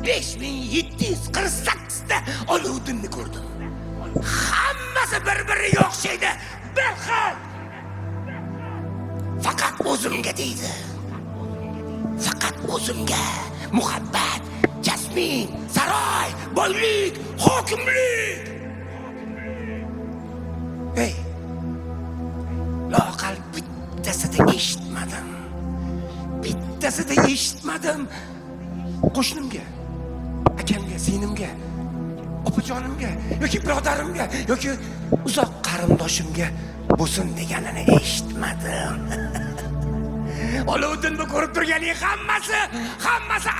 5748 ta oluvdinni ko'rdim. Hammasi bir-biriga o'xshaydi. Bir xil. Faqat o'zimga deydi. Faqat o'zimga muhabbat, jasmin, saroy, boylik, hokimlik. Hey, loqal bittasida eshitmadim. Bittasida eshitmadim. Qo'shnimga, akamga, singlimga, opajonimga yoki birodarimga yoki uzoq qarindoshimga bo'lsin deganini eshitmadim. Oluvdinni ko'rib turganing hammasi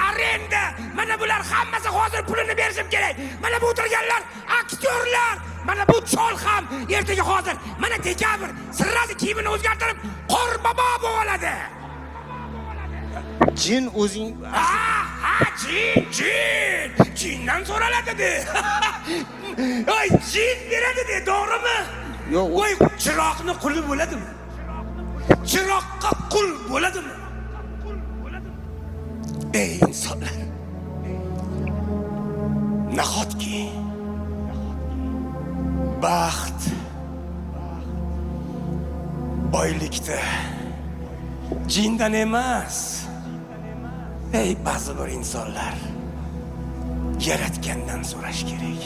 arenda. Mana bular hammasi hozir pulini berishim kerak. Mana bu o'tirganlar aktyorlar. Mana bu chol ham ertaga hozir mana dekabr sirrasi kiyimini o'zgartirib qorbobo bo'ladi. Jin o'zing jindan so'raladi. Oy, jin beradi, to'g'rimi? Yo'q, voy, chiroqni quli bo'ladimi? Chiroqqa qul bo'ladimi? Ey insonlar, nahotki baxt boylikda jindan emas. Ey, ba'zi bir insonlar yaratgandan so'rash kerak.